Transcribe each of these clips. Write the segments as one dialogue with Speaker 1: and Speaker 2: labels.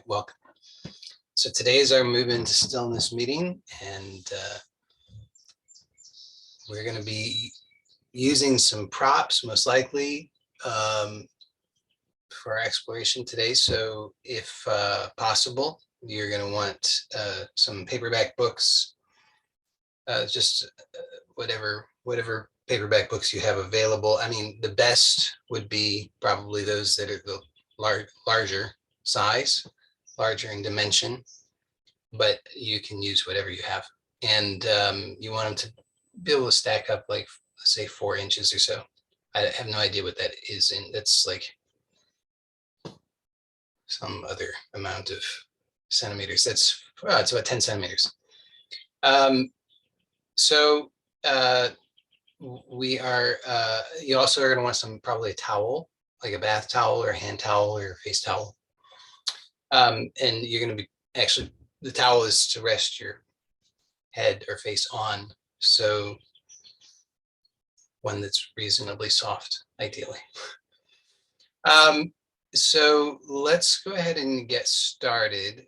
Speaker 1: Welcome. So today is our Move Into Stillness meeting, and we're going to be using some props, most likely, for our exploration today. So if possible, you're going to want some paperback books, just whatever paperback books you have available. I mean, the best would be probably those that are the larger size, larger in dimension, but you can use whatever you have. And you want them to be able to stack up, like, say 4 inches or so. I have no idea what that is, and that's like some other amount of centimeters. That's it's about 10 centimeters. So we are, you also are going to want some, probably a towel, like a bath towel or a hand towel or a face towel. And you're going to be, actually, the towel is to rest your head or face on. So one that's reasonably soft, ideally. So let's go ahead and get started.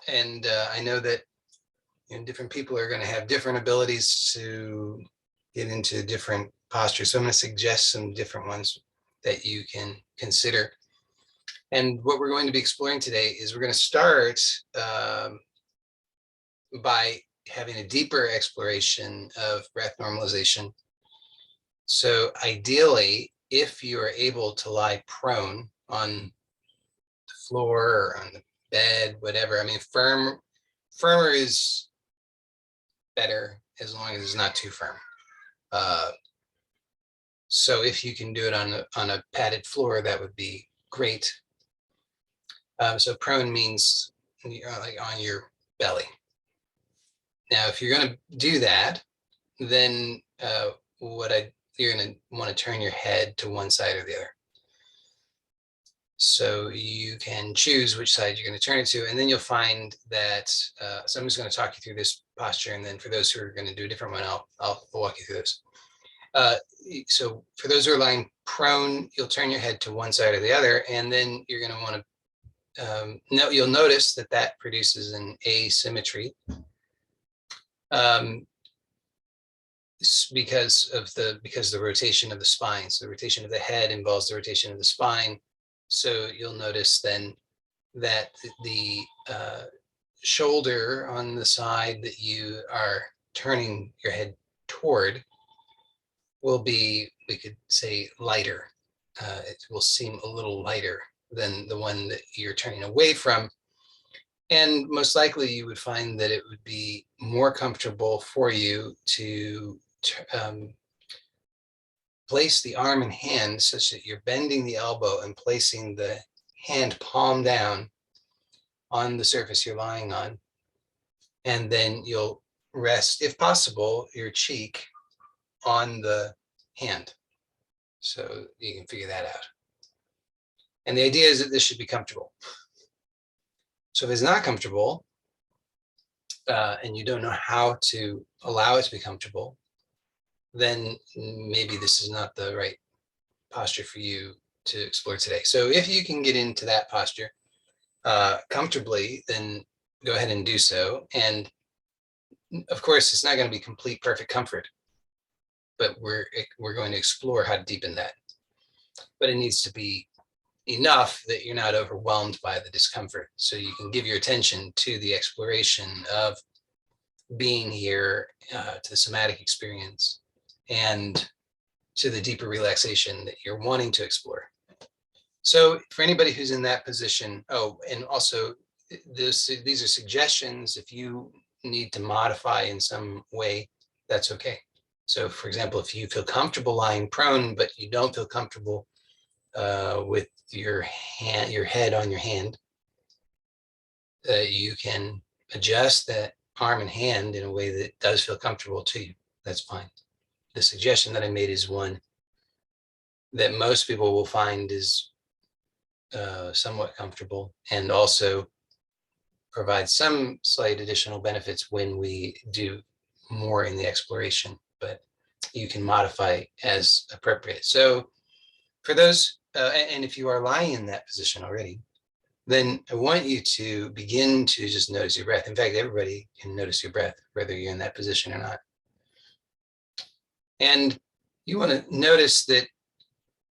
Speaker 1: And I know that different people are going to have different abilities to get into different postures. So I'm going to suggest some different ones that you can consider. And what we're going to be exploring today is we're going to start by having a deeper exploration of breath normalization. So ideally, if you are able to lie prone on the floor or on the bed, whatever, I mean, firmer is better as long as it's not too firm. So if you can do it on a padded floor, that would be great. So prone means like on your belly. Now, if you're going to do that, then you're going to want to turn your head to one side or the other. So you can choose which side you're going to turn it to, and then you'll find that, so I'm just going to talk you through this posture, and then for those who are going to do a different one, I'll walk you through this. So for those who are lying prone, you'll turn your head to one side or the other, and then you're going to want to, you'll notice that produces an asymmetry. Because the rotation of the spine. So the rotation of the head involves the rotation of the spine. So you'll notice then that the shoulder on the side that you are turning your head toward will be, we could say, lighter. It will seem a little lighter than the one that you're turning away from. And most likely you would find that it would be more comfortable for you to place the arm and hand such that you're bending the elbow and placing the hand palm down on the surface you're lying on. And then you'll rest, if possible, your cheek on the hand. So you can figure that out. And the idea is that this should be comfortable. So if it's not comfortable, and you don't know how to allow it to be comfortable, then maybe this is not the right posture for you to explore today. So if you can get into that posture comfortably, then go ahead and do so. And of course, it's not going to be complete perfect comfort, but we're going to explore how to deepen that. But it needs to be enough that you're not overwhelmed by the discomfort, so you can give your attention to the exploration of being here, to the somatic experience, and to the deeper relaxation that you're wanting to explore. So for anybody who's in that position, and also these are suggestions. If you need to modify in some way, that's okay. So for example, if you feel comfortable lying prone, but you don't feel comfortable with your head on your hand, you can adjust that arm and hand in a way that does feel comfortable to you. That's fine. The suggestion that I made is one that most people will find is somewhat comfortable, and also provide some slight additional benefits when we do more in the exploration, but you can modify as appropriate. So for those, and if you are lying in that position already, then I want you to begin to just notice your breath. In fact, everybody can notice your breath, whether you're in that position or not. And you want to notice that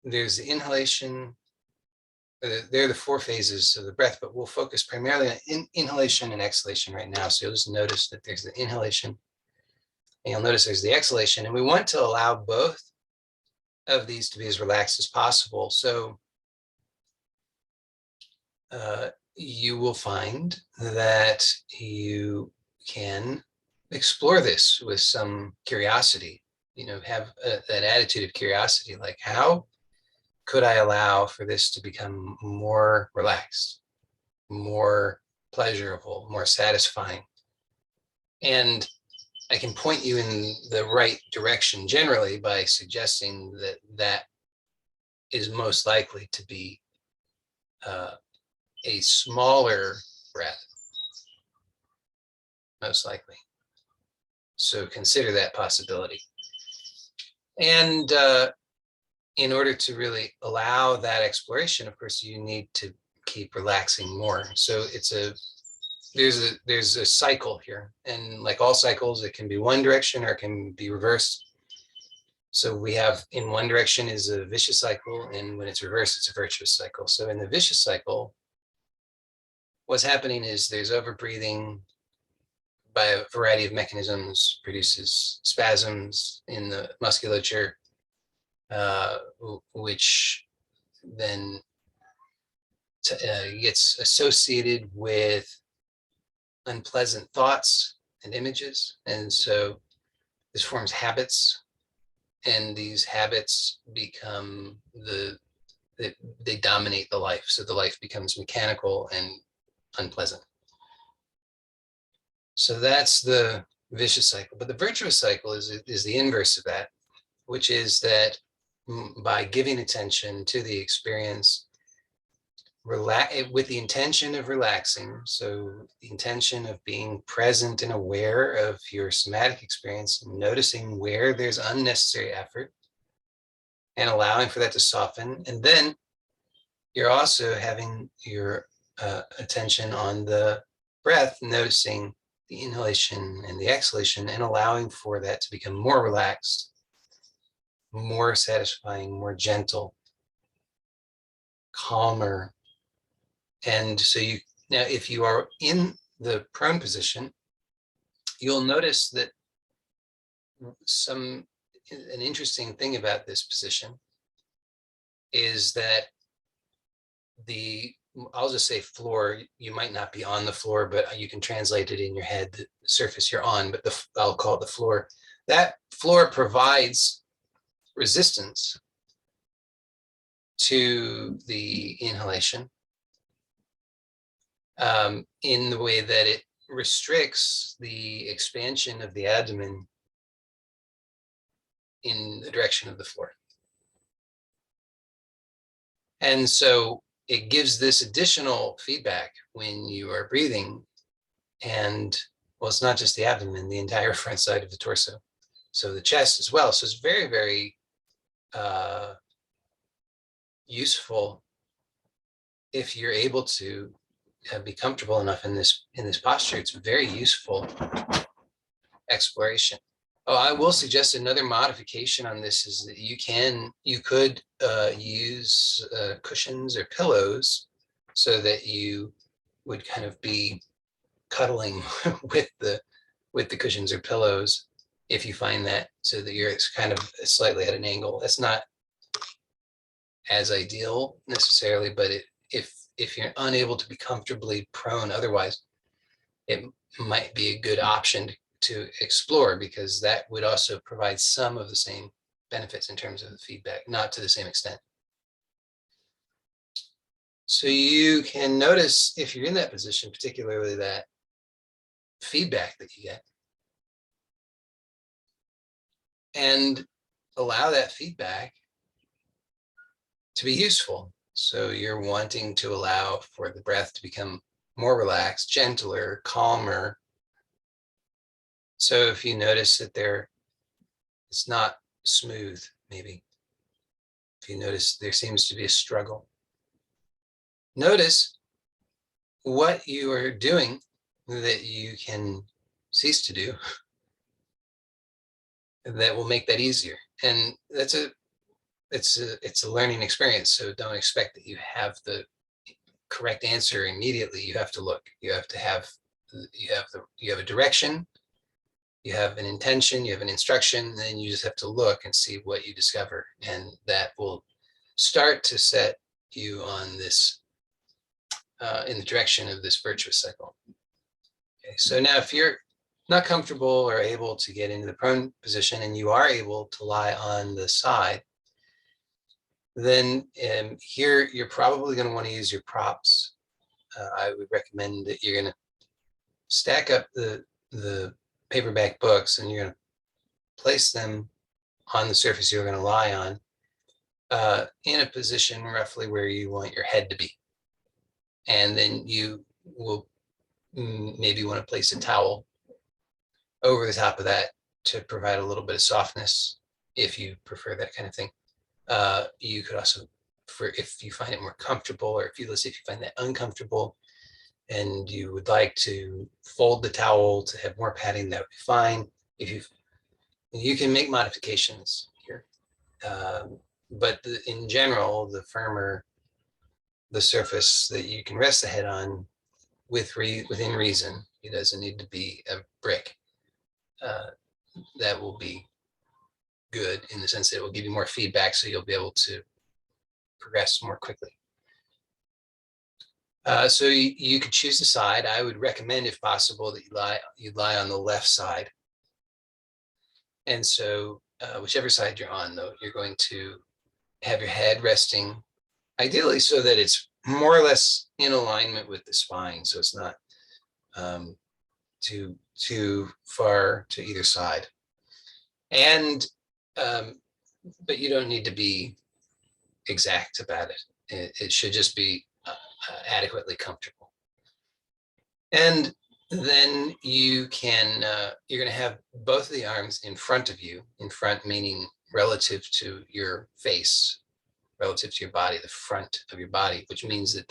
Speaker 1: there's the inhalation. They're the four phases of the breath, but we'll focus primarily on inhalation and exhalation right now. So you'll just notice that there's the inhalation, and you'll notice there's the exhalation. And we want to allow both of these to be as relaxed as possible. So you will find that you can explore this with some curiosity, have that attitude of curiosity, like how could I allow for this to become more relaxed, more pleasurable, more satisfying? And I can point you in the right direction generally by suggesting that that is most likely to be a smaller breath, most likely. So consider that possibility. And in order to really allow that exploration, of course, you need to keep relaxing more. So there's a cycle here, and like all cycles, it can be one direction or it can be reversed. So we have in one direction is a vicious cycle, and when it's reversed, it's a virtuous cycle. So in the vicious cycle, what's happening is there's overbreathing by a variety of mechanisms, produces spasms in the musculature, which then gets associated with unpleasant thoughts and images. And so this forms habits, and these habits become they dominate the life. So the life becomes mechanical and unpleasant. So that's the vicious cycle. But the virtuous cycle is the inverse of that, which is that by giving attention to the experience, with the intention of relaxing, so the intention of being present and aware of your somatic experience, noticing where there's unnecessary effort and allowing for that to soften. And then you're also having your attention on the breath, noticing the inhalation and the exhalation, and allowing for that to become more relaxed, more satisfying, more gentle, calmer. And so now if you are in the prone position, you'll notice that an interesting thing about this position is that I'll just say floor, you might not be on the floor, but you can translate it in your head, the surface you're on, but I'll call it the floor. That floor provides resistance to the inhalation in the way that it restricts the expansion of the abdomen in the direction of the floor. And so it gives this additional feedback when you are breathing. And well, it's not just the abdomen, the entire front side of the torso. So the chest as well. So it's very, very useful if you're able to be comfortable enough in this posture. It's very useful exploration. Oh, I will suggest another modification on this is that you could use cushions or pillows so that you would kind of be cuddling with the cushions or pillows, if you find that, so that you're kind of slightly at an angle. That's not as ideal necessarily, but if you're unable to be comfortably prone otherwise, it might be a good option to explore, because that would also provide some of the same benefits in terms of the feedback, not to the same extent. So you can notice, if you're in that position, particularly that feedback that you get, and allow that feedback to be useful. So you're wanting to allow for the breath to become more relaxed, gentler, calmer. So if you notice that it's not smooth, maybe, if you notice there seems to be a struggle, notice what you are doing that you can cease to do that will make that easier. And it's a learning experience. So don't expect that you have the correct answer immediately. You have to look. You have to have you have a direction, you have an intention, you have an instruction, then you just have to look and see what you discover. And that will start to set you on this in the direction of this virtuous cycle. Okay, so now if you're not comfortable or able to get into the prone position and you are able to lie on the side, then here you're probably going to want to use your props. I would recommend that you're going to stack up the paperback books and you're going to place them on the surface you're going to lie on in a position roughly where you want your head to be. And then you will maybe want to place a towel over the top of that to provide a little bit of softness if you prefer that kind of thing. You could also, if you find it more comfortable, or if you find that uncomfortable and you would like to fold the towel to have more padding, that would be fine. If you can make modifications here. But in general, the firmer the surface that you can rest the head on within reason, it doesn't need to be a brick. That will be good in the sense that it will give you more feedback, so you'll be able to progress more quickly. So you could choose the side. I would recommend, if possible, that you lie on the left side. And so whichever side you're on, though, you're going to have your head resting, ideally so that it's more or less in alignment with the spine, so it's not too far to either side. And but you don't need to be exact about it. It should just be adequately comfortable. And then you're going to have both of the arms in front of you, in front meaning relative to your face, relative to your body, the front of your body, which means that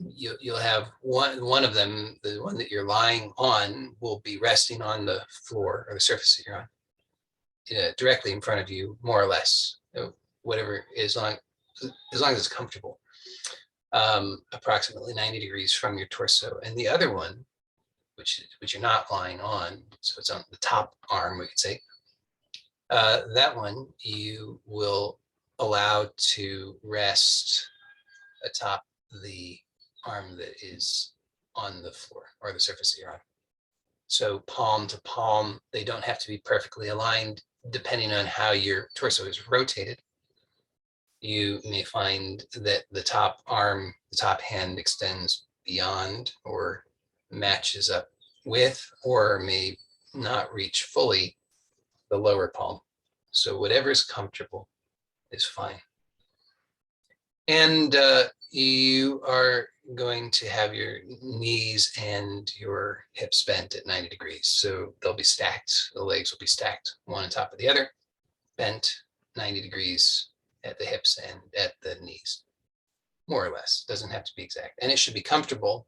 Speaker 1: you'll have one of them, the one that you're lying on, will be resting on the floor or the surface that you're on, directly in front of you, more or less, whatever, as long as it's comfortable, approximately 90 degrees from your torso. And the other one, which you're not lying on, so it's on the top arm, we could say, that one you will allow to rest atop the arm that is on the floor or the surface that you're on. So palm to palm, they don't have to be perfectly aligned depending on how your torso is rotated. You may find that the top arm, the top hand extends beyond or matches up with, or may not reach fully the lower palm. So whatever's comfortable is fine. And you are going to have your knees and your hips bent at 90 degrees. So they'll be stacked. The legs will be stacked one on top of the other, bent 90 degrees at the hips and at the knees, more or less. Doesn't have to be exact. And it should be comfortable.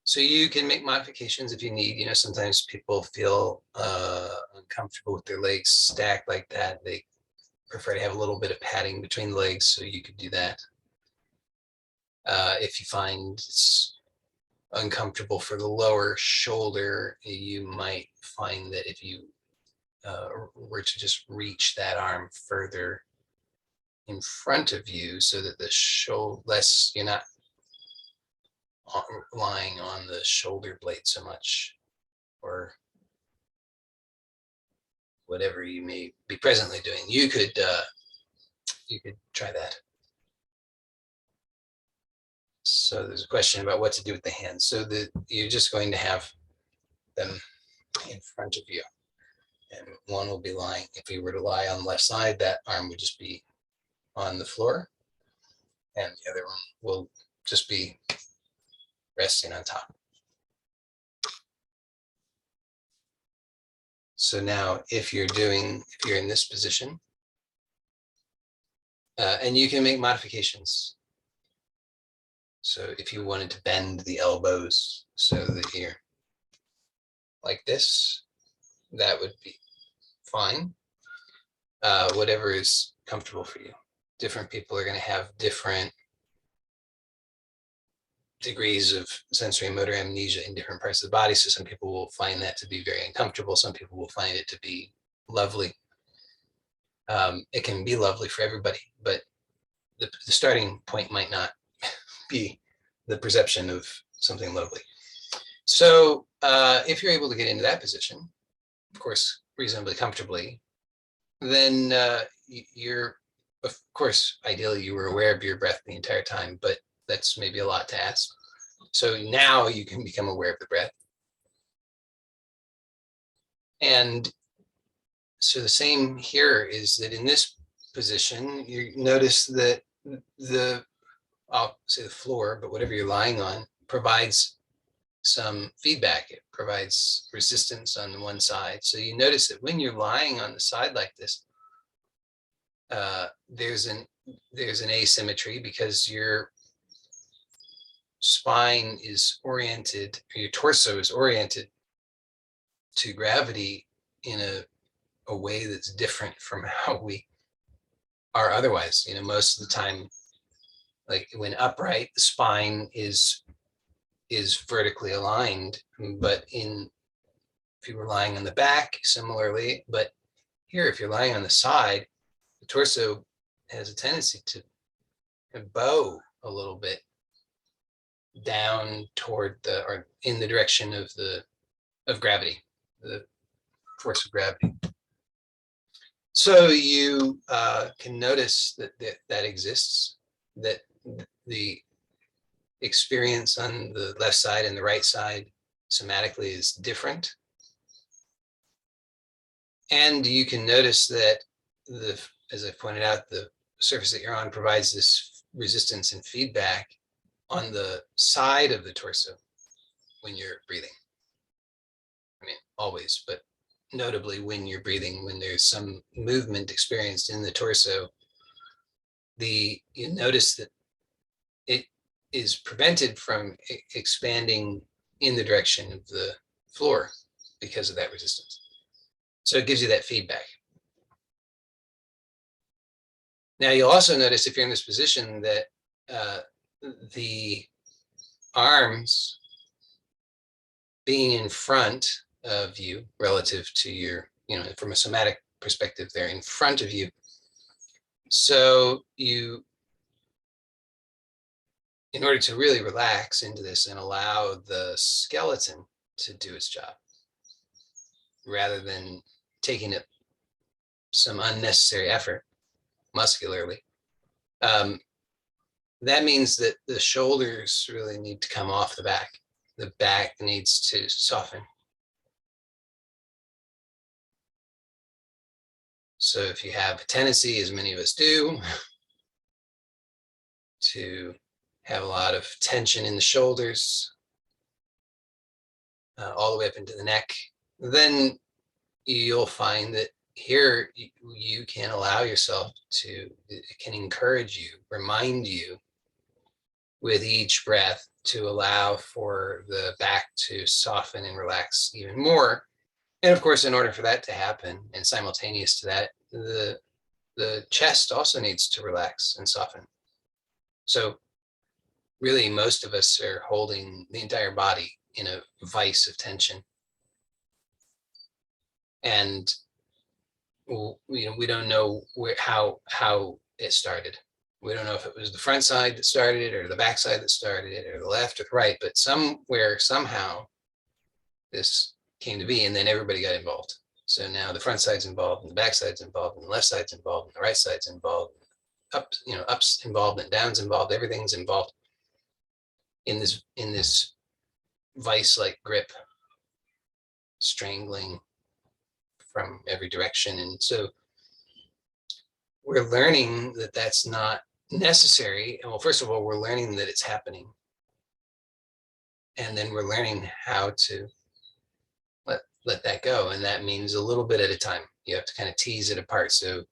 Speaker 1: So you can make modifications if you need. Sometimes people feel uncomfortable with their legs stacked like that. They prefer to have a little bit of padding between the legs, so you could do that. If you find it's uncomfortable for the lower shoulder, you might find that if you were to just reach that arm further in front of you, so that the shoulder you're not lying on the shoulder blade so much, or whatever you may be presently doing, you could try that. So there's a question about what to do with the hands. So that you're just going to have them in front of you, and one will be lying. If you were to lie on the left side, that arm would just be on the floor, and the other one will just be resting on top. So now if you're in this position, And you can make modifications. So if you wanted to bend the elbows so that you're like this, that would be fine. Whatever is comfortable for you. Different people are going to have different degrees of sensory and motor amnesia in different parts of the body. So some people will find that to be very uncomfortable. Some people will find it to be lovely. It can be lovely for everybody, but the starting point might not be the perception of something lovely. So if you're able to get into that position, of course, reasonably comfortably, then you're, of course, ideally you were aware of your breath the entire time, but that's maybe a lot to ask. So now you can become aware of the breath. And so the same here is that in this position, you notice that I'll say the floor, but whatever you're lying on provides some feedback. It provides resistance on the one side. So you notice that when you're lying on the side like this, there's an asymmetry because your spine is oriented, or your torso is oriented to gravity in a way that's different from how we are otherwise. Most of the time, like when upright, the spine is vertically aligned, but if you were lying on the back, similarly, but here, if you're lying on the side, the torso has a tendency to bow a little bit down toward or in the direction of gravity, the force of gravity. So you can notice that exists, that the experience on the left side and the right side somatically is different. And you can notice that as I pointed out, the surface that you're on provides this resistance and feedback on the side of the torso when you're breathing. I mean, always, but notably when you're breathing, when there's some movement experienced in the torso, you notice that it is prevented from expanding in the direction of the floor because of that resistance. So it gives you that feedback. Now you'll also notice if you're in this position that the arms being in front of you relative to your, from a somatic perspective, they're in front of you. So in order to really relax into this and allow the skeleton to do its job, rather than taking it some unnecessary effort muscularly, that means that the shoulders really need to come off the back. The back needs to soften. So if you have a tendency, as many of us do, to have a lot of tension in the shoulders, all the way up into the neck, then you'll find that here you can allow yourself to, it can encourage you, remind you with each breath to allow for the back to soften and relax even more. And of course, in order for that to happen, and simultaneous to that, the chest also needs to relax and soften. So really, most of us are holding the entire body in a vice of tension. And we don't know how it started. We don't know if it was the front side that started it, or the back side that started it, or the left or the right, but somewhere, somehow, this came to be, and then everybody got involved. So now the front side's involved, and the back side's involved, and the left side's involved, and the right side's involved, ups involved, and downs involved. Everything's involved in this vice-like grip, strangling from every direction. And so we're learning that that's not necessary. And well, first of all, we're learning that it's happening. And then we're learning how to let that go. And that means a little bit at a time. You have to kind of tease it apart. So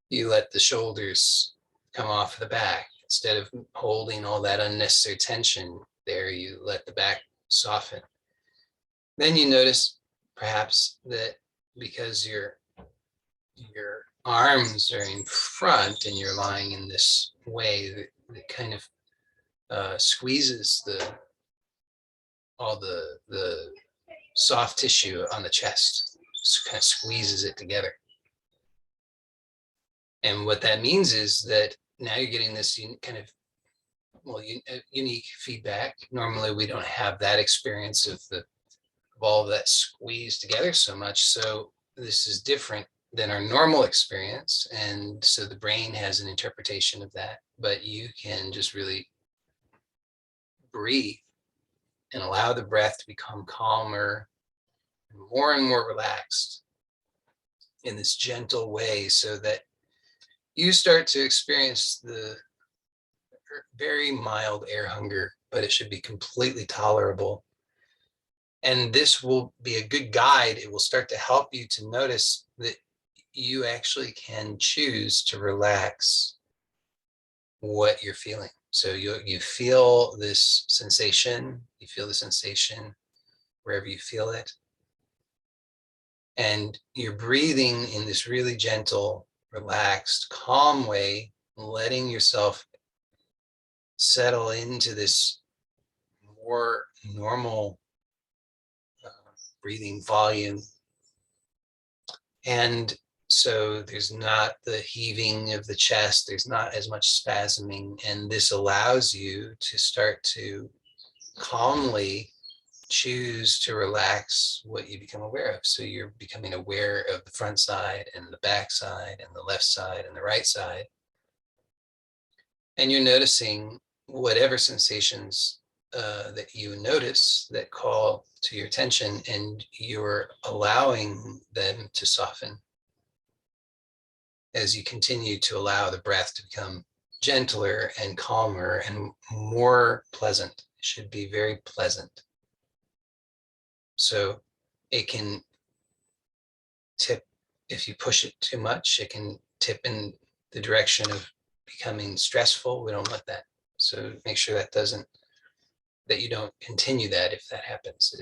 Speaker 1: you let the shoulders come off the back. Instead of holding all that unnecessary tension there, you let the back soften. Then you notice perhaps that because your arms are in front and you're lying in this way that kind of squeezes all the soft tissue on the chest, just kind of squeezes it together. And what that means is that now you're getting this kind of unique feedback. Normally, we don't have that experience of all of that squeezed together so much. So this is different than our normal experience. And so the brain has an interpretation of that, but you can just really breathe and allow the breath to become calmer, and more relaxed in this gentle way, so that you start to experience the very mild air hunger, but it should be completely tolerable. And this will be a good guide. It will start to help you to notice that you actually can choose to relax what you're feeling. So you feel this sensation, you feel the sensation wherever you feel it. And you're breathing in this really gentle, relaxed, calm way, letting yourself settle into this more normal breathing volume. And so there's not the heaving of the chest, there's not as much spasming, and this allows you to start to calmly choose to relax what you become aware of. So you're becoming aware of the front side and the back side and the left side and the right side. And you're noticing whatever sensations that you notice that call to your attention, and you're allowing them to soften as you continue to allow the breath to become gentler and calmer and more pleasant. It should be very pleasant. So it can tip, if you push it too much, it can tip in the direction of becoming stressful. We don't want that. So make sure that you don't continue that if that happens.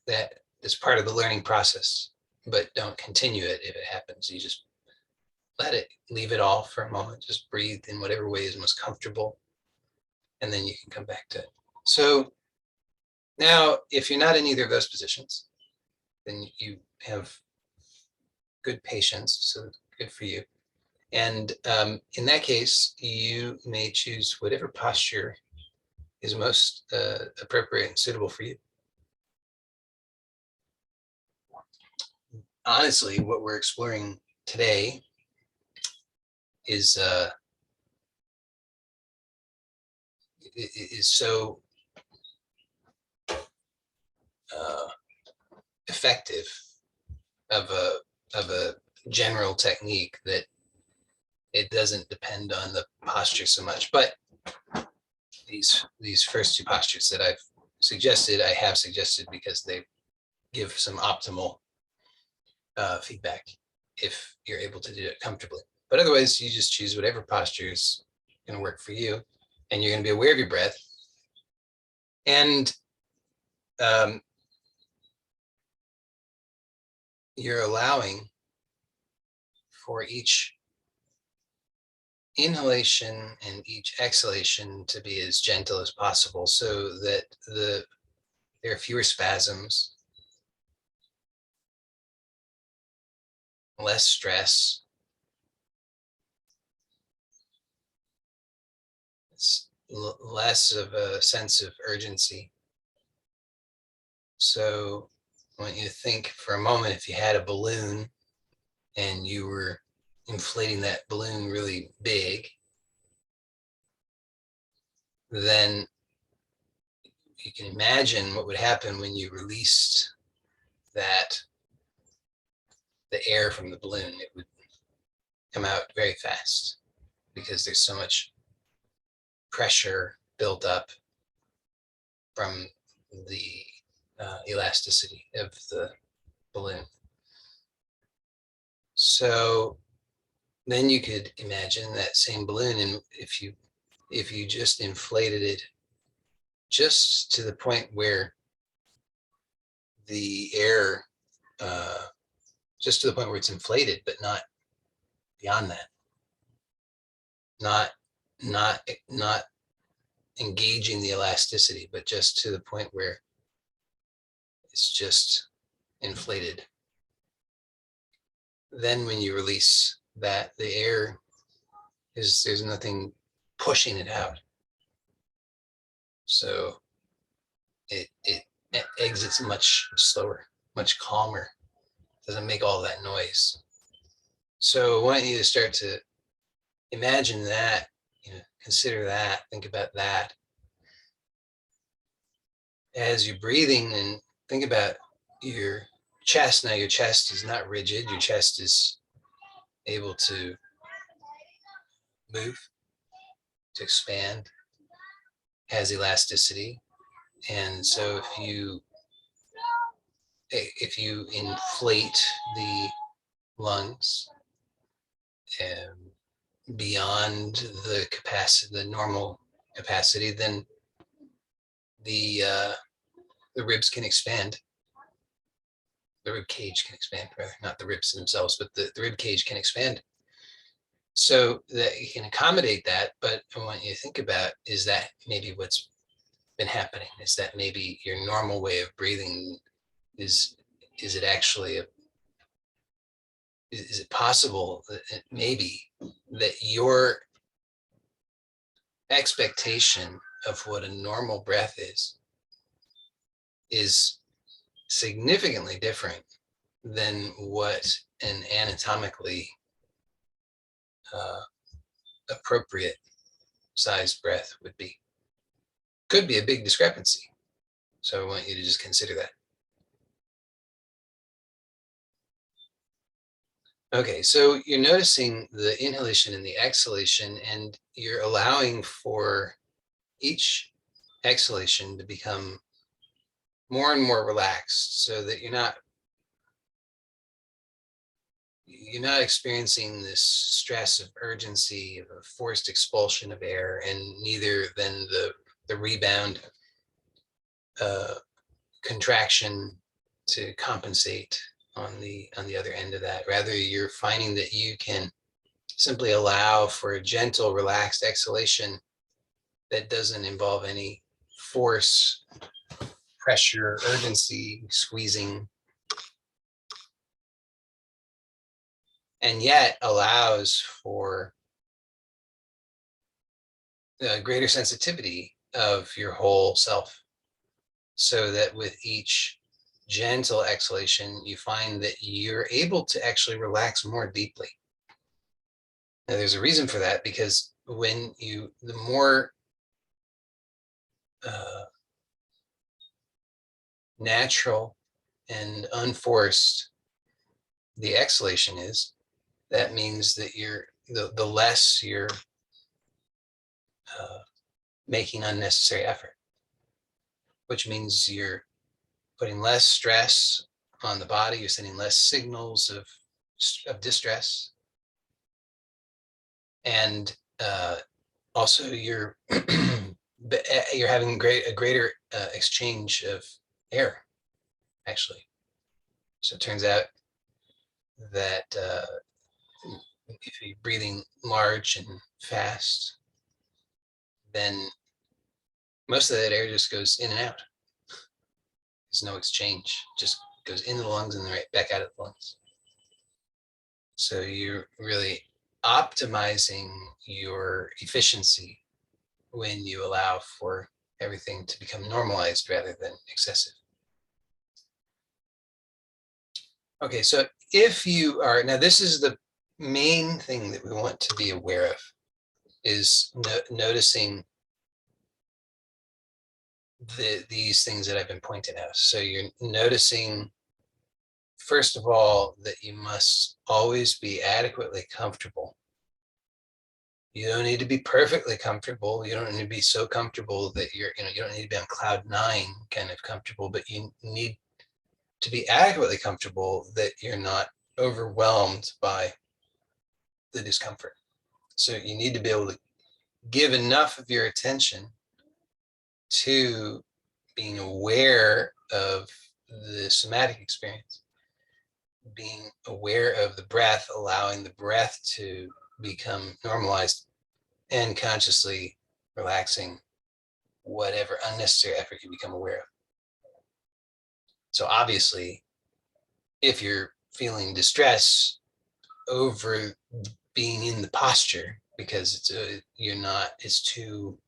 Speaker 1: That is part of the learning process, but don't continue it if it happens. You just leave it all for a moment. Just breathe in whatever way is most comfortable, and then you can come back to it. So now, if you're not in either of those positions, then you have good patience, so good for you. And in that case, you may choose whatever posture is most appropriate and suitable for you. Honestly, what we're exploring today is so effective of a general technique that it doesn't depend on the posture so much. But these first two postures that I have suggested because they give some optimal feedback if you're able to do it comfortably. But otherwise, you just choose whatever posture is going to work for you, and you're going to be aware of your breath. And you're allowing for each inhalation and each exhalation to be as gentle as possible, so that there are fewer spasms, less stress. It's less of a sense of urgency. So I want you to think for a moment, if you had a balloon and you were inflating that balloon really big, then you can imagine what would happen when you released the air from the balloon. It would come out very fast because there's so much pressure built up from the elasticity of the balloon. So then you could imagine that same balloon, and if you just inflated it just to the point where the air, uh, just to the point where it's inflated, but not beyond that, not not engaging the elasticity, but just to the point where it's just inflated. Then when you release that, the air there's nothing pushing it out. So it exits much slower, much calmer, doesn't make all that noise. So I want you to start to imagine that, consider that, think about that as you're breathing, and think about your chest. Now your chest is not rigid, your chest is able to move, to expand, has elasticity. And so if you inflate the lungs beyond the capacity, the normal capacity, then the ribs can expand. The rib cage can expand, rather, not the ribs themselves, but the rib cage can expand. So that you can accommodate that. But I want you to think about, is that maybe what's been happening? Is that maybe your normal way of breathing? Is it actually is it possible that maybe that your expectation of what a normal breath is significantly different than what an anatomically appropriate sized breath would be? Could be a big discrepancy. So I want you to just consider that. Okay, so you're noticing the inhalation and the exhalation, and you're allowing for each exhalation to become more and more relaxed, so that you're not experiencing this stress of urgency, of a forced expulsion of air, and neither then the rebound contraction to compensate on the other end of that. Rather, you're finding that you can simply allow for a gentle, relaxed exhalation that doesn't involve any force, pressure, urgency, squeezing, and yet allows for a greater sensitivity of your whole self. So that with each gentle exhalation, you find that you're able to actually relax more deeply. Now, there's a reason for that, because the more natural and unforced the exhalation is, that means that the less you're making unnecessary effort, which means you're putting less stress on the body, you're sending less signals of distress, and also you're you're having a greater exchange of air, actually. So it turns out that if you're breathing large and fast, then most of that air just goes in and out. There's no exchange, just goes into the lungs and then right back out of the lungs. So you're really optimizing your efficiency when you allow for everything to become normalized rather than excessive. Okay, so if you are, now this is the main thing that we want to be aware of, is noticing these things that I've been pointing out. So you're noticing, first of all, that you must always be adequately comfortable. You don't need to be perfectly comfortable. You don't need to be so comfortable that you don't need to be on cloud 9 kind of comfortable, but you need to be adequately comfortable that you're not overwhelmed by the discomfort. So you need to be able to give enough of your attention to being aware of the somatic experience, being aware of the breath, allowing the breath to become normalized, and consciously relaxing whatever unnecessary effort you become aware of. So obviously, if you're feeling distress over being in the posture because it's too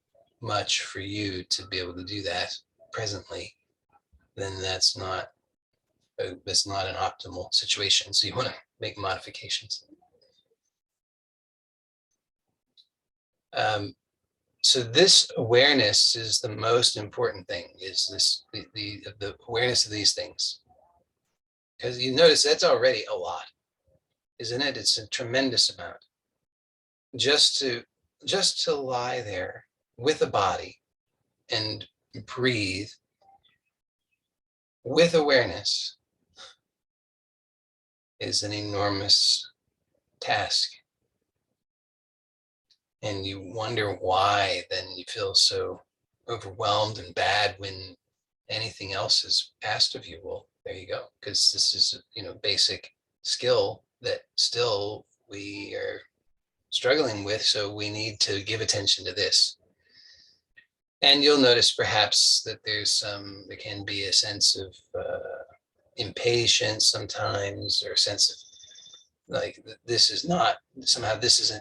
Speaker 1: much for you to be able to do that presently, then that's not an optimal situation. So you want to make modifications. So this awareness is the most important thing, is the awareness of these things. Because you notice that's already a lot, isn't it? It's a tremendous amount. Just to lie there with a body and breathe with awareness is an enormous task. And you wonder why then you feel so overwhelmed and bad when anything else is asked of you. Well, there you go, because this is basic skill that still we are struggling with, so we need to give attention to this. And you'll notice perhaps that there can be a sense of impatience sometimes, or a sense of like, this isn't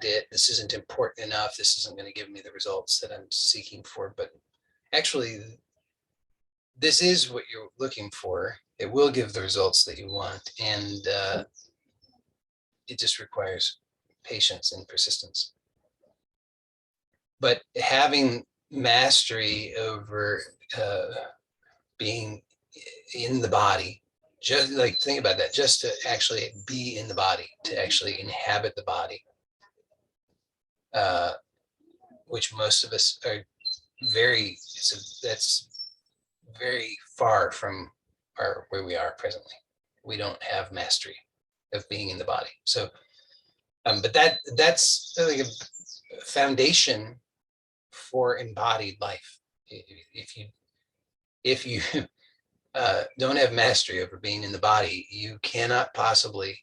Speaker 1: it, this isn't important enough, this isn't going to give me the results that I'm seeking for. But actually, this is what you're looking for. It will give the results that you want, and it just requires patience and persistence. But having mastery over being in the body, just like, think about that, just to actually be in the body, to actually inhabit the body, which most of us are that's very far from where we are presently. We don't have mastery of being in the body. So, but that's like a foundation for embodied life. If you don't have mastery over being in the body, you cannot possibly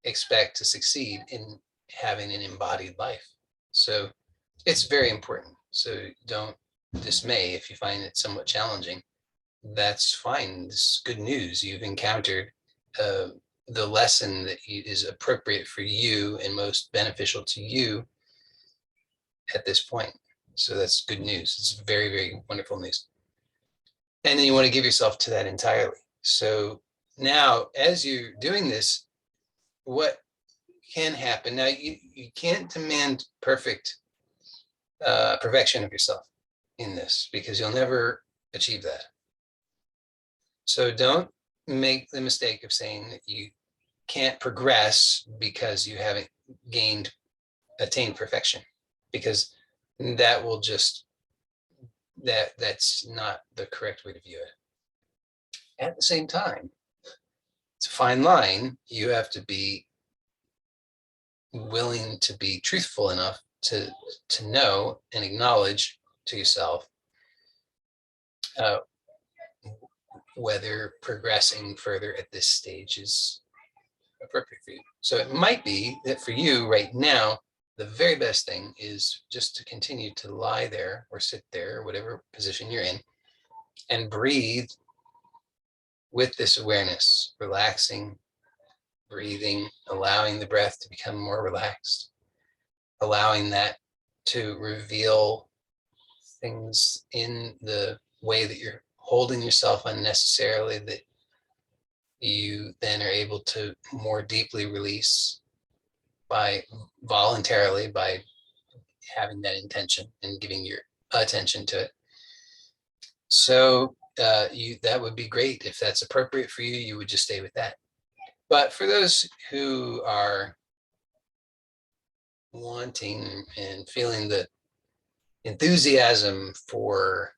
Speaker 1: expect to succeed in having an embodied life. So it's very important. So don't dismay if you find it somewhat challenging. That's fine. This is good news. You've encountered the lesson that is appropriate for you and most beneficial to you at this point. So that's good news. It's very, very wonderful news. And then you want to give yourself to that entirely. So now, as you're doing this, what can happen? Now, you can't demand perfection of yourself in this, because you'll never achieve that. So don't make the mistake of saying that you can't progress because you haven't attained perfection, because that will just, that's not the correct way to view it. At the same time, it's a fine line. You have to be willing to be truthful enough to know and acknowledge to yourself whether progressing further at this stage is appropriate for you. So it might be that for you right now, the very best thing is just to continue to lie there or sit there, or whatever position you're in, and breathe with this awareness, relaxing, breathing, allowing the breath to become more relaxed, allowing that to reveal things in the way that you're holding yourself unnecessarily, that you then are able to more deeply release voluntarily by having that intention and giving your attention to it. So that would be great. If that's appropriate for you, you would just stay with that. But for those who are wanting and feeling the enthusiasm for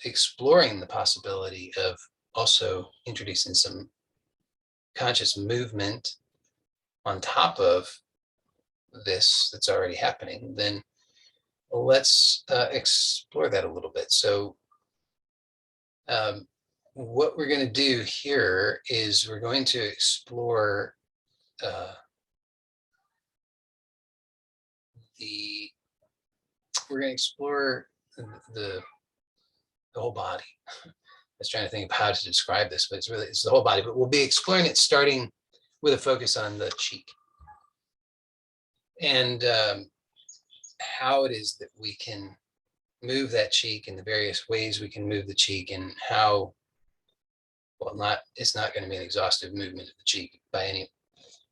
Speaker 1: exploring the possibility of also introducing some conscious movement on top of this that's already happening, then let's explore that a little bit. So what we're going to do here is we're going to explore the we're going to explore the whole body. I was trying to think of how to describe this, but it's the whole body. But we'll be exploring it starting with a focus on the cheek and how it is that we can move that cheek and the various ways we can move the cheek, and how, well, it's not going to be an exhaustive movement of the cheek by any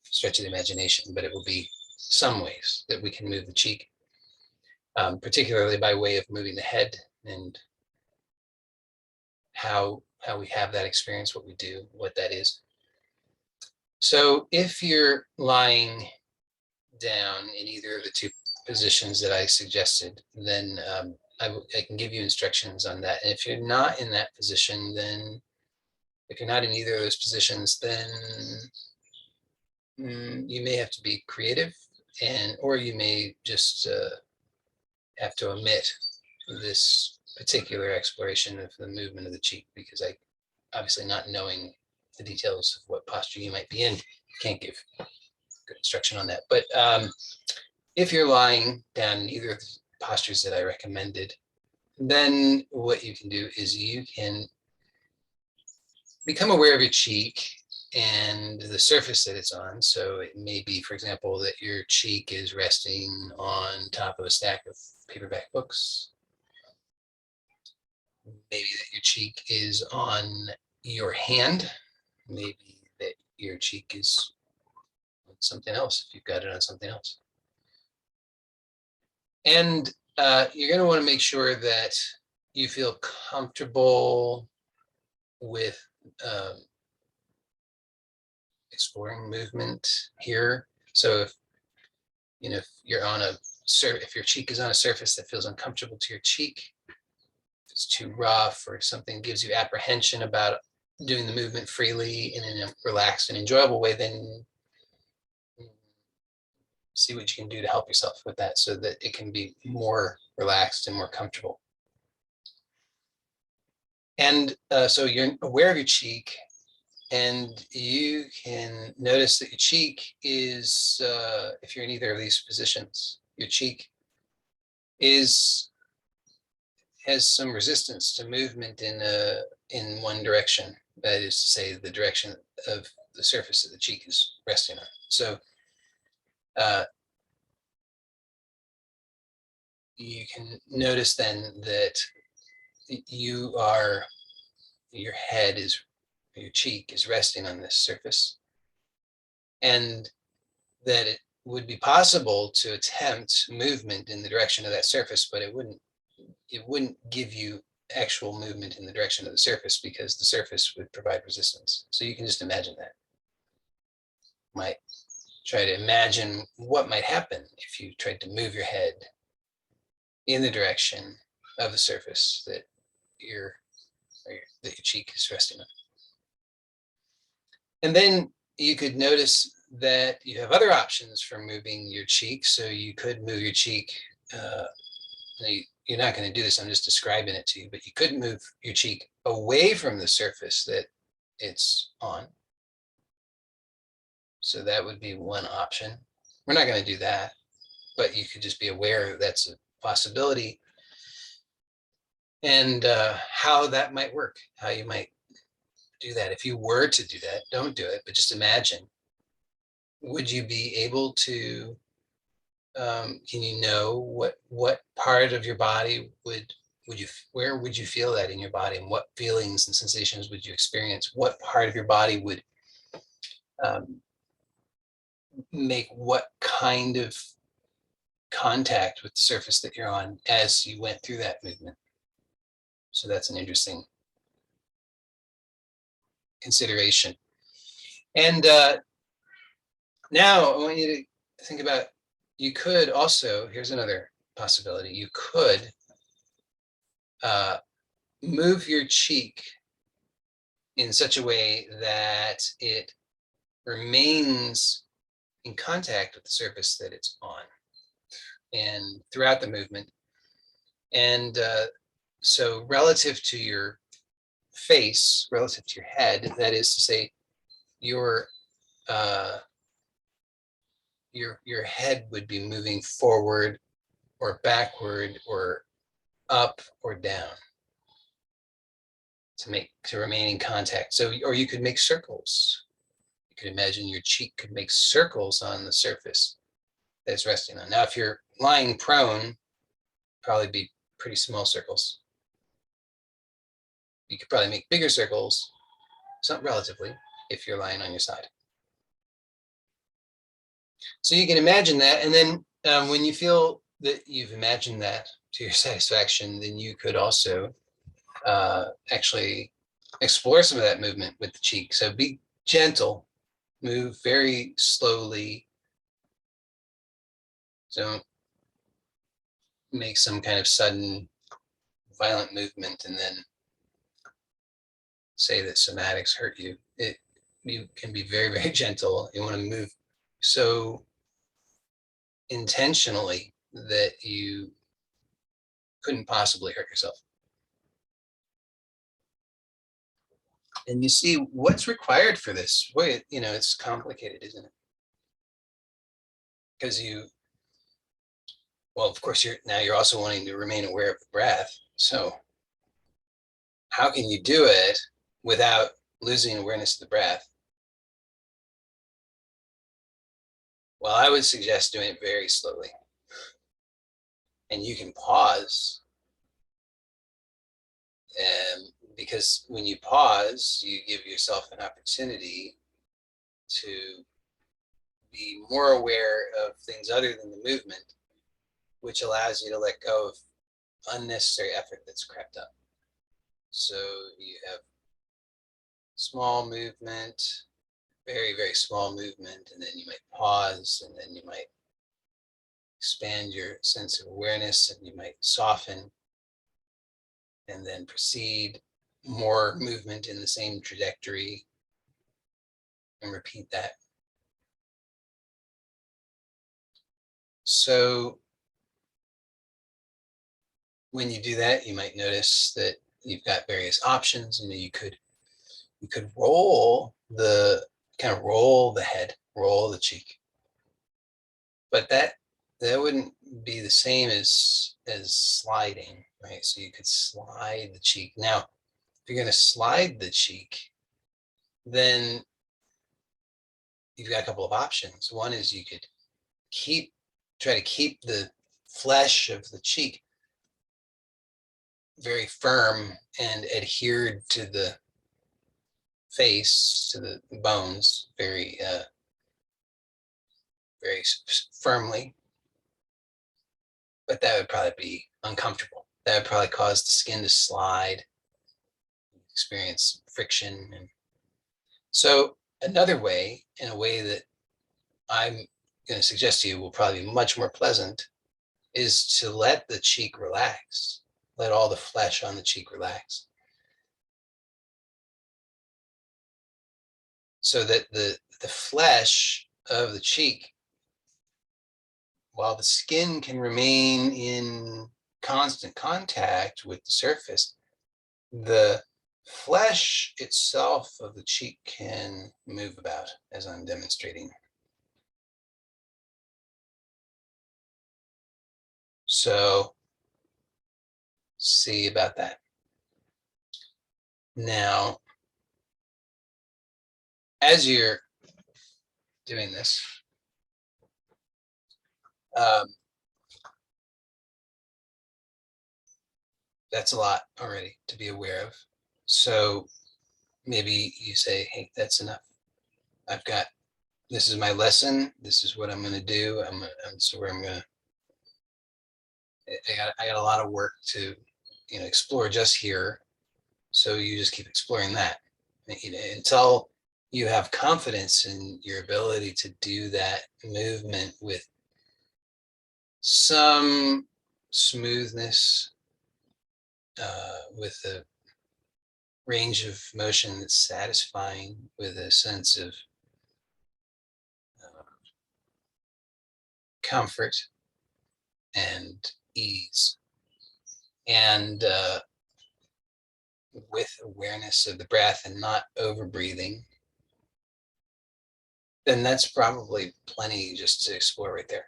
Speaker 1: stretch of the imagination, but it will be some ways that we can move the cheek, particularly by way of moving the head, and how we have that experience, what we do, what that is. So if you're lying down in either of the two positions that I suggested, then I can give you instructions on that. And if you're not in that position, then if you're not in either of those positions, then you may have to be creative, or you may just have to omit this particular exploration of the movement of the cheek, because I obviously, not knowing the details of what posture you might be in, can't give good instruction on that. But if you're lying down in either of the postures that I recommended, then what you can do is you can become aware of your cheek and the surface that it's on. So it may be, for example, that your cheek is resting on top of a stack of paperback books. Maybe that your cheek is on your hand. Maybe that your cheek is on something else, if you've got it on something else. And you're going to want to make sure that you feel comfortable with exploring movement here. So if you're on if your cheek is on a surface that feels uncomfortable to your cheek, if it's too rough or something gives you apprehension about doing the movement freely and in a relaxed and enjoyable way, then see what you can do to help yourself with that so that it can be more relaxed and more comfortable. And so you're aware of your cheek, and you can notice that your cheek is, if you're in either of these positions, your cheek has some resistance to movement in one direction. That is to say, the direction of the surface that the cheek is resting on. So you can notice then that your cheek is resting on this surface, and that it would be possible to attempt movement in the direction of that surface, but it wouldn't give you actual movement in the direction of the surface, because the surface would provide resistance. So you can just imagine that. Might try to imagine what might happen if you tried to move your head in the direction of the surface that your cheek is resting on. And then you could notice that you have other options for moving your cheek. So you could move your cheek. You're not going to do this, I'm just describing it to you, but you could move your cheek away from the surface that it's on. So that would be one option. We're not going to do that, but you could just be aware that's a possibility, and how that might work, how you might do that. If you were to do that, don't do it, but just imagine. Would you be able to, can you know what part of your body where would you feel that in your body, and what feelings and sensations would you experience? What part of your body would make what kind of contact with the surface that you're on as you went through that movement? So that's an interesting consideration. And now I want you to think about, you could also, here's another possibility, you could move your cheek in such a way that it remains in contact with the surface that it's on and throughout the movement. And so relative to your face, relative to your head, that is to say, your your head would be moving forward or backward or up or down to remain in contact. So, or you could make circles. You could imagine your cheek could make circles on the surface that it's resting on. Now, if you're lying prone, probably be pretty small circles. You could probably make bigger circles, some relatively, if you're lying on your side. So you can imagine that, and then when you feel that you've imagined that to your satisfaction, then you could also actually explore some of that movement with the cheek. So be gentle, move very slowly. Don't make some kind of sudden violent movement and then say that somatics hurt you. You can be very, very gentle. You want to move so intentionally that you couldn't possibly hurt yourself. And you see what's required for this. Boy, it's complicated, isn't it? Because well, of course, you're also wanting to remain aware of the breath. So how can you do it without losing awareness of the breath? Well, I would suggest doing it very slowly. And you can pause. Because when you pause, you give yourself an opportunity to be more aware of things other than the movement, which allows you to let go of unnecessary effort that's crept up. So you have small movement, very, very small movement, and then you might pause, and then you might expand your sense of awareness, and you might soften, and then proceed, more movement in the same trajectory, and repeat that. So when you do that, you might notice that you've got various options. You could roll the head, roll the cheek, but that wouldn't be the same as sliding, right? So you could slide the cheek. Now, if you're going to slide the cheek, then you've got a couple of options. One is you could try to keep the flesh of the cheek very firm and adhered to the face, to the bones, very very firmly. But that would probably be uncomfortable. That would probably cause the skin to slide, experience friction. And so another way, in a way that I'm going to suggest to you will probably be much more pleasant, is to let the cheek relax. Let all the flesh on the cheek relax. So that the flesh of the cheek, while the skin can remain in constant contact with the surface, the flesh itself of the cheek can move about, as I'm demonstrating. So see about that. Now, as you're doing this, that's a lot already to be aware of. So maybe you say, hey, that's enough. This is my lesson. This is what I'm going to do. I got a lot of work to, explore just here. So you just keep exploring that, until you have confidence in your ability to do that movement with some smoothness, with a range of motion that's satisfying, with a sense of comfort and ease, and with awareness of the breath and not over breathing, then that's probably plenty just to explore right there.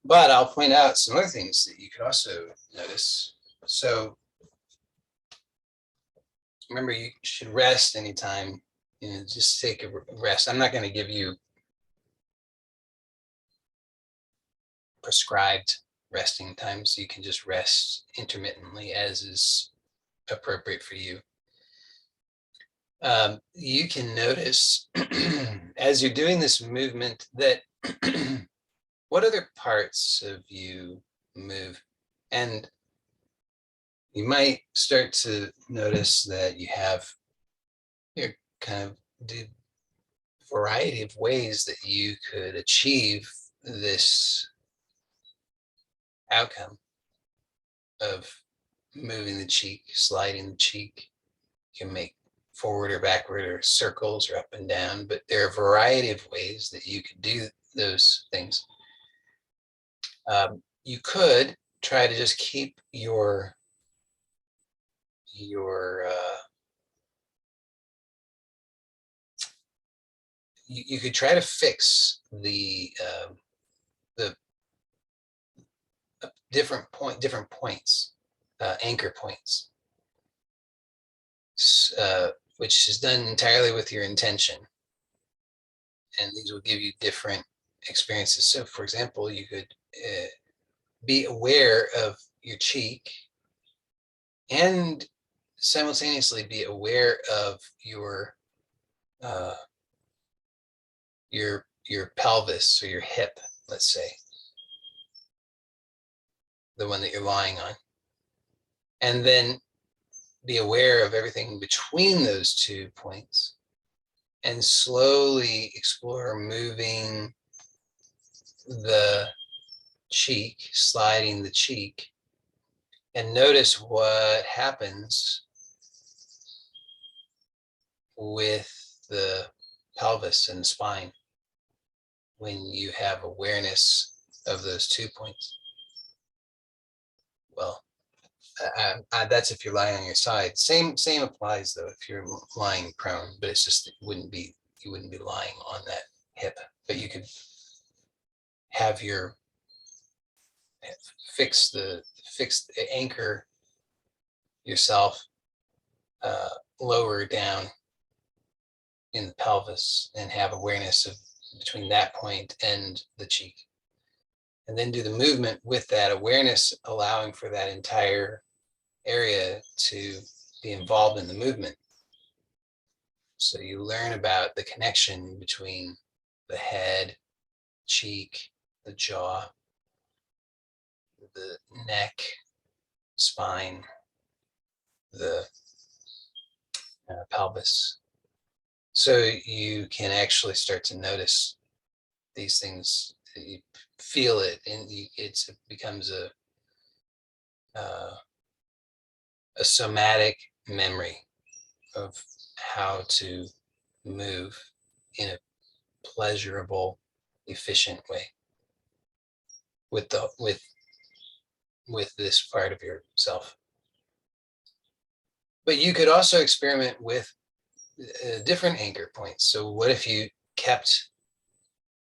Speaker 1: But I'll point out some other things that you could also notice. So remember, you should rest anytime, just take a rest. I'm not going to give you prescribed resting times. You can just rest intermittently as is appropriate for you. You can notice as you're doing this movement that what other parts of you move. And you might start to notice that you're kind of the variety of ways that you could achieve this outcome of moving the cheek, sliding the cheek. You can make forward or backward or circles or up and down, but there are a variety of ways that you could do those things. You could try to just keep your you could try to fix the different points, anchor points, which is done entirely with your intention. And these will give you different experiences. So for example, you could be aware of your cheek and simultaneously be aware of your pelvis or your hip, let's say, the one that you're lying on, and then be aware of everything between those 2 points and slowly explore moving the cheek, sliding the cheek, and notice what happens with the pelvis and the spine when you have awareness of those 2 points. Well, that's if you're lying on your side. Same applies though if you're lying prone, but it's just you wouldn't be lying on that hip, but you could have your anchor yourself lower down in the pelvis and have awareness of between that point and the cheek, and then do the movement with that awareness, allowing for that entire area to be involved in the movement. So you learn about the connection between the head, cheek, the jaw, the neck, spine, the pelvis. So you can actually start to notice these things. You feel it, and it becomes a somatic memory of how to move in a pleasurable, efficient way with this part of yourself. But you could also experiment with different anchor points. So what if you kept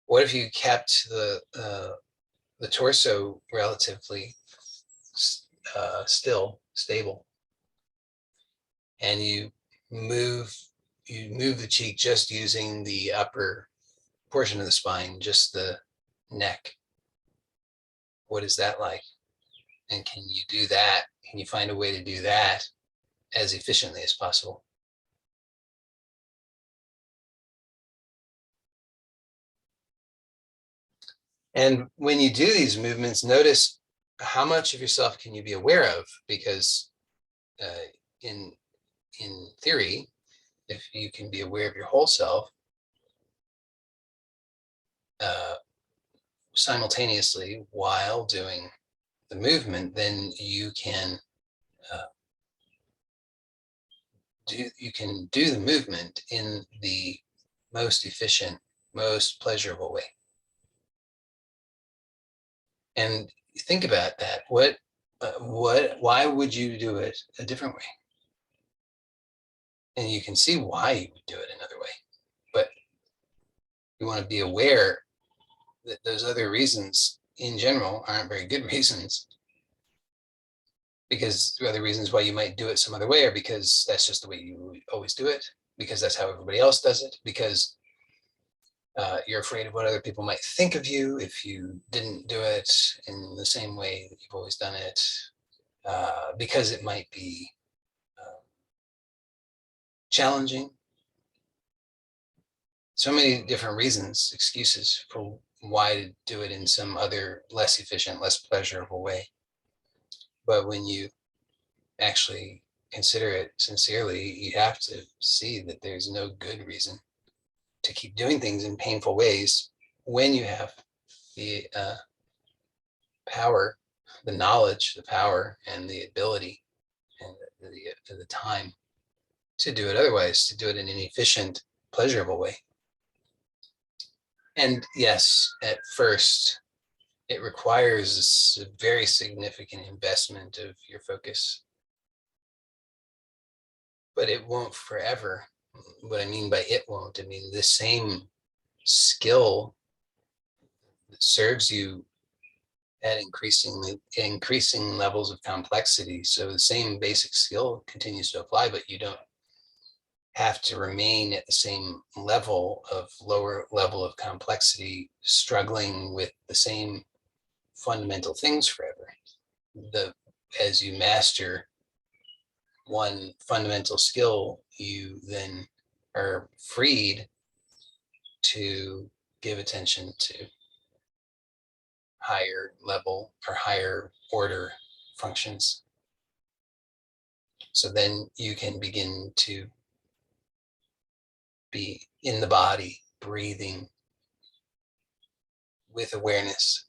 Speaker 1: the torso relatively stable, and you move the cheek just using the upper portion of the spine, just the neck? What is that like? And can you do that? Can you find a way to do that as efficiently as possible? And when you do these movements, notice how much of yourself can you be aware of, because in theory, if you can be aware of your whole self simultaneously while doing the movement, then you can do the movement in the most efficient, most pleasurable way. And think about that. Why would you do it a different way? And you can see why you would do it another way. But you want to be aware that those other reasons in general aren't very good reasons, because the other reasons why you might do it some other way are because that's just the way you always do it, because that's how everybody else does it, because you're afraid of what other people might think of you if you didn't do it in the same way that you've always done it, because it might be challenging. So many different reasons, excuses for why to do it in some other less efficient, less pleasurable way. But when you actually consider it sincerely, you have to see that there's no good reason to keep doing things in painful ways when you have the power, the knowledge, the power, and the ability, and the time to do it otherwise, to do it in an efficient, pleasurable way. And yes, at first, it requires a very significant investment of your focus, but it won't forever. What I mean by it won't, I mean the same skill that serves you at increasing levels of complexity. So the same basic skill continues to apply, but you don't have to remain at the same lower level of complexity, struggling with the same fundamental things forever. As you master one fundamental skill, you then are freed to give attention to higher level or higher order functions. So then you can begin to be in the body, breathing with awareness,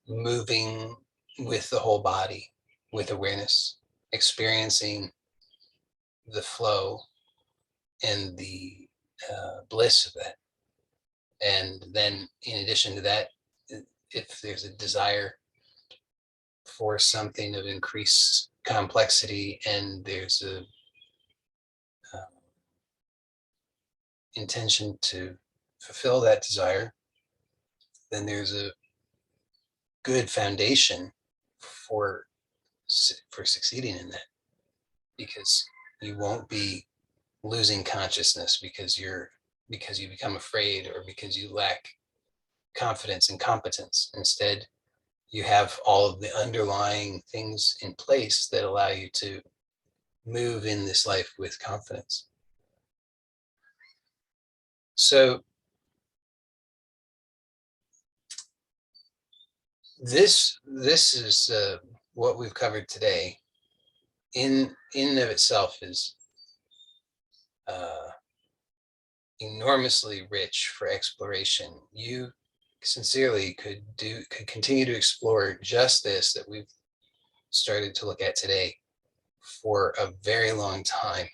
Speaker 1: moving with the whole body with awareness, experiencing the flow and the bliss of that. And then in addition to that, if there's a desire for something of increased complexity and there's a intention to fulfill that desire, then there's a good foundation for succeeding in that, because you won't be losing consciousness because you become afraid or because you lack confidence and competence. Instead, you have all of the underlying things in place that allow you to move in this life with confidence. So this is what we've covered today. In and of itself is enormously rich for exploration. You sincerely could continue to explore just this that we've started to look at today for a very long time.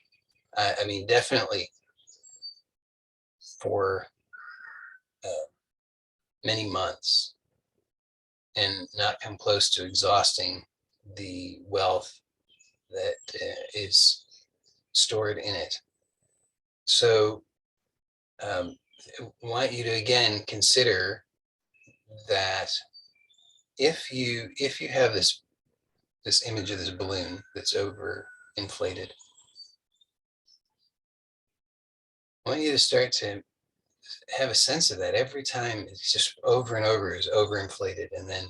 Speaker 1: I mean, definitely for many months, and not come close to exhausting the wealth that is stored in it. So I want you to again consider that if you have this image of this balloon that's over inflated, I want you to start to have a sense of that every time. It's just over and over is overinflated, and then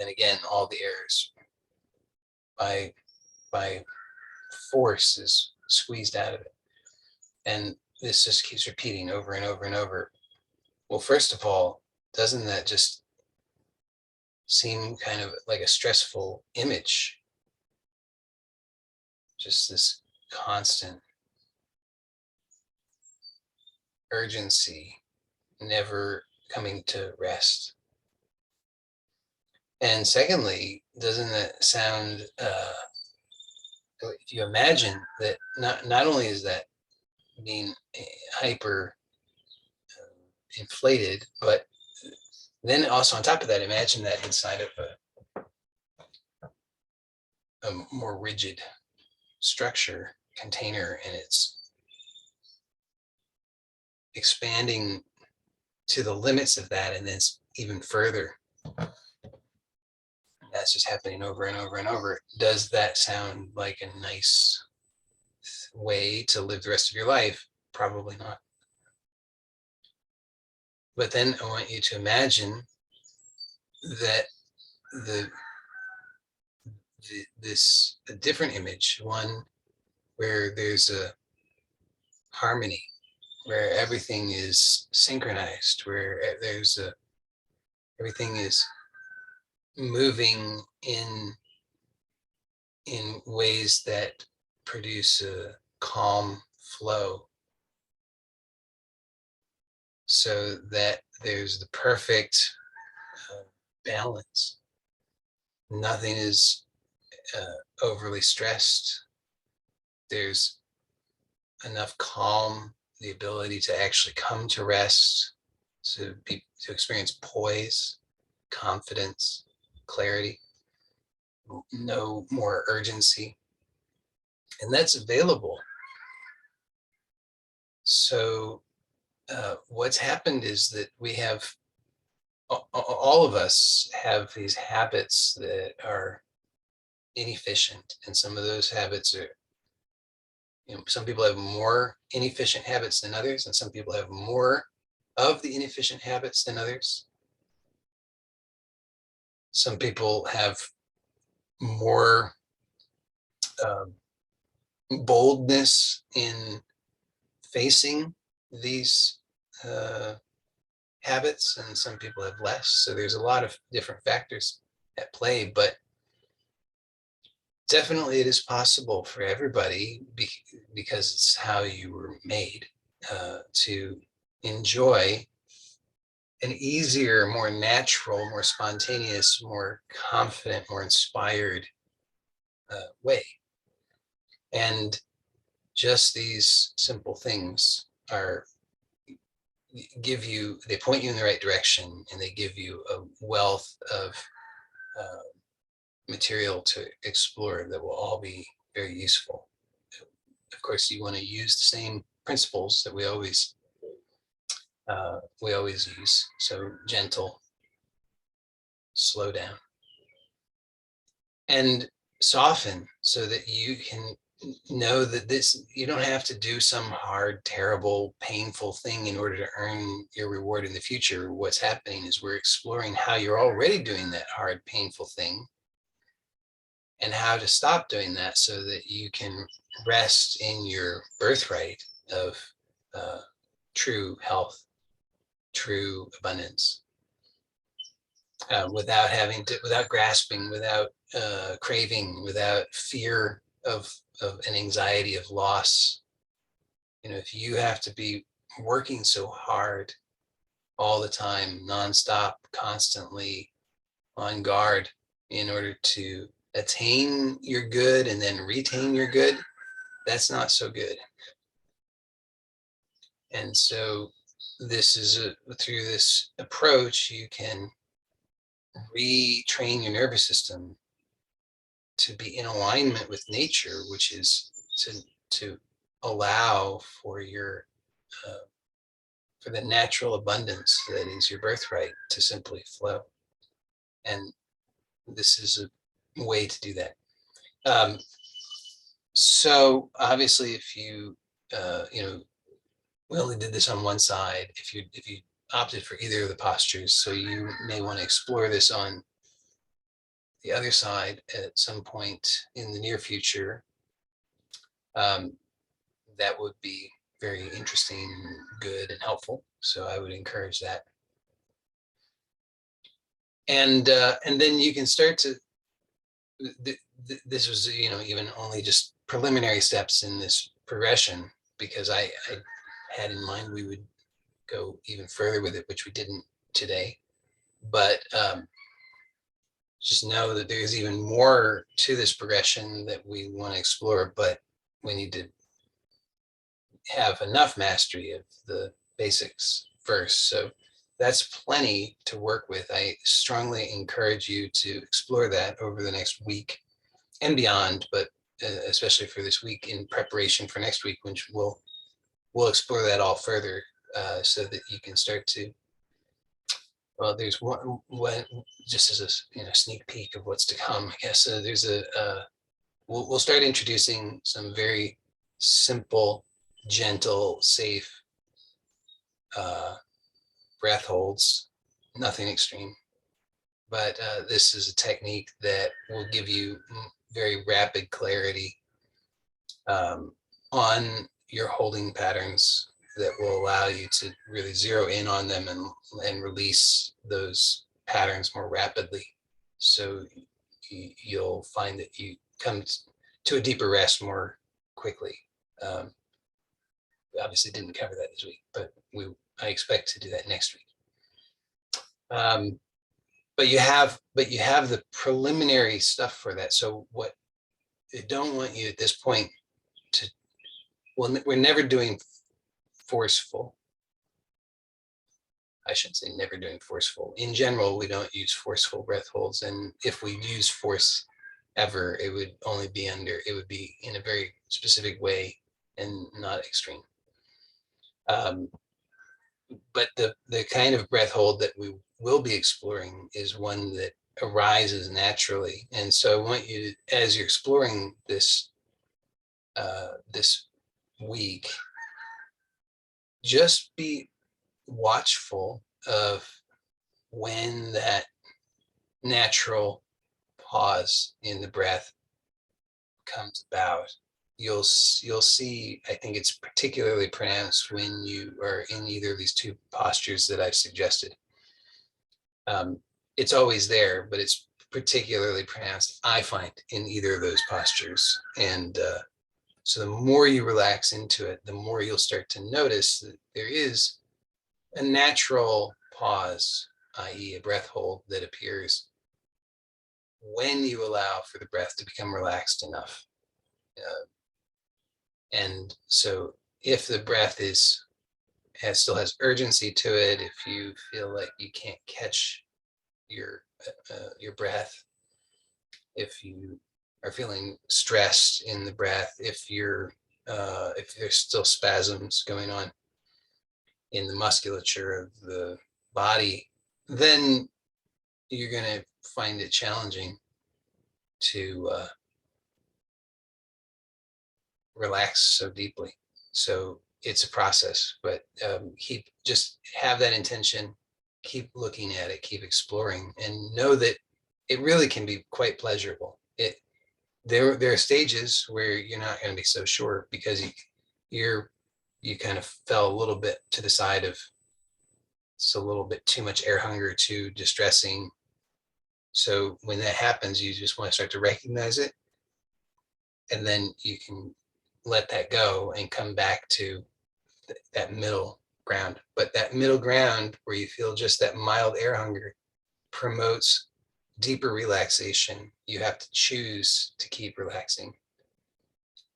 Speaker 1: again all the air is by force is squeezed out of it, and this just keeps repeating over and over and over. Well, first of all, doesn't that just seem kind of like a stressful image? Just this constant urgency, never coming to rest. And secondly, doesn't that sound, if you imagine that not only is that being hyper inflated. But then also on top of that, imagine that inside of a more rigid structure container, and it's expanding to the limits of that, and then it's even further. That's just happening over and over and over. Does that sound like a nice way to live the rest of your life? Probably not. But then I want you to imagine that the, this a different image, one where there's a harmony, where everything is synchronized, where there's a everything is moving in ways that produce a calm flow, so that there's the perfect balance. Nothing is overly stressed. There's enough calm, the ability to actually come to rest, to experience poise, confidence, clarity, no more urgency. And that's available. So what's happened is that we have, all of us have these habits that are inefficient. And some of those habits are, some people have more inefficient habits than others, and some people have more of the inefficient habits than others. Some people have more boldness in facing these habits, and some people have less. So there's a lot of different factors at play, but definitely it is possible for everybody, because it's how you were made, to enjoy an easier, more natural, more spontaneous, more confident, more inspired way. And just these simple things are they point you in the right direction, and they give you a wealth of material to explore that will all be very useful. Of course, you want to use the same principles that we always use. So gentle, slow down, and soften, so that you can know that you don't have to do some hard, terrible, painful thing in order to earn your reward in the future. What's happening is we're exploring how you're already doing that hard, painful thing, and how to stop doing that, so that you can rest in your birthright of true health, true abundance, without grasping, without craving, without fear of an anxiety of loss. If you have to be working so hard all the time, nonstop, constantly on guard, in order to attain your good and then retain your good, that's not so good. And so through this approach, you can retrain your nervous system to be in alignment with nature, which is to allow for for the natural abundance that is your birthright to simply flow. And this is a way to do that. So obviously, if we only did this on one side. If you opted for either of the postures, so you may want to explore this on the other side at some point in the near future. That would be very interesting, good, and helpful. So I would encourage that. And then you can start to. This was even only just preliminary steps in this progression, because I had in mind we would go even further with it, which we didn't today. But just know that there's even more to this progression that we want to explore, but we need to have enough mastery of the basics first. So that's plenty to work with. I strongly encourage you to explore that over the next week and beyond, but especially for this week in preparation for next week, which we'll explore that all further, so that you can start to, well, there's one just as a sneak peek of what's to come, I guess. There's we'll start introducing some very simple, gentle, safe breath holds, nothing extreme. But this is a technique that will give you very rapid clarity on your holding patterns, that will allow you to really zero in on them and release those patterns more rapidly. So you'll find that you come to a deeper rest more quickly. We obviously didn't cover that this week, but I expect to do that next week. But you have the preliminary stuff for that. So what I don't want you at this point to, well, we're never doing forceful. I shouldn't say never doing forceful. In general, we don't use forceful breath holds. And if we use force ever, it would only be it would be in a very specific way and not extreme. But the kind of breath hold that we will be exploring is one that arises naturally. And so I want you to, as you're exploring this this week, just be watchful of when that natural pause in the breath comes about. You'll see, I think it's particularly pronounced when you are in either of these two postures that I've suggested. It's always there, but it's particularly pronounced, I find, in either of those postures. And so the more you relax into it, the more you'll start to notice that there is a natural pause, i.e. a breath hold, that appears when you allow for the breath to become relaxed enough. And so if the breath still has urgency to it, if you feel like you can't catch your breath, if you are feeling stressed in the breath, if there's still spasms going on in the musculature of the body, then you're going to find it challenging to relax so deeply. So it's a process, but just have that intention, keep looking at it, keep exploring, and know that it really can be quite pleasurable. There are stages where you're not going to be so sure because you kind of fell a little bit to the side of, it's a little bit too much air hunger, too distressing. So when that happens, you just want to start to recognize it, and then you can let that go and come back to that middle ground. But that middle ground where you feel just that mild air hunger promotes deeper relaxation. You have to choose to keep relaxing,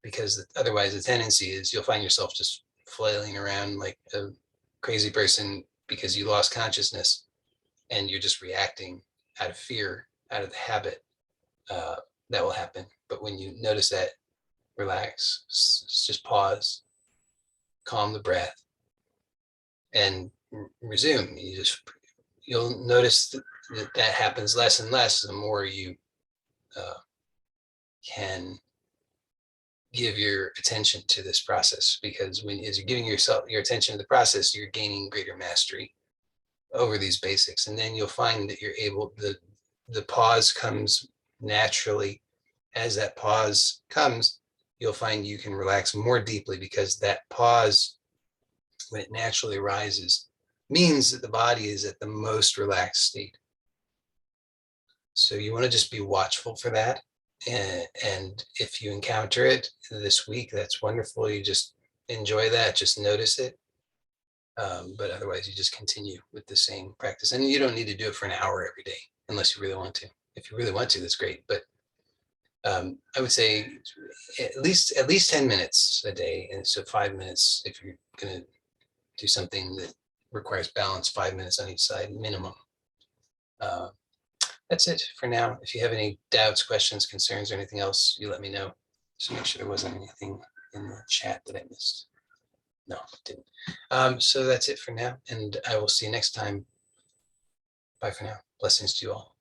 Speaker 1: because otherwise the tendency is you'll find yourself just flailing around like a crazy person because you lost consciousness and you're just reacting out of fear, out of the habit. That will happen. But when you notice that, relax, just pause, calm the breath, and resume. You'll notice that happens less and less the more you can give your attention to this process, because as you're giving yourself your attention to the process, you're gaining greater mastery over these basics. And then you'll find that you're able, the pause comes naturally. As that pause comes, you'll find you can relax more deeply, because that pause, when it naturally arises, means that the body is at the most relaxed state. So you want to just be watchful for that. And if you encounter it this week, that's wonderful. You just enjoy that, just notice it. But otherwise, you just continue with the same practice. And you don't need to do it for an hour every day unless you really want to. If you really want to, that's great. But I would say at least 10 minutes a day, and so 5 minutes if you're going to do something that requires balance, 5 minutes on each side minimum. That's it for now. If you have any doubts, questions, concerns, or anything else, you let me know. Just make sure there wasn't anything in the chat that I missed. No, didn't. So that's it for now, and I will see you next time. Bye for now. Blessings to you all.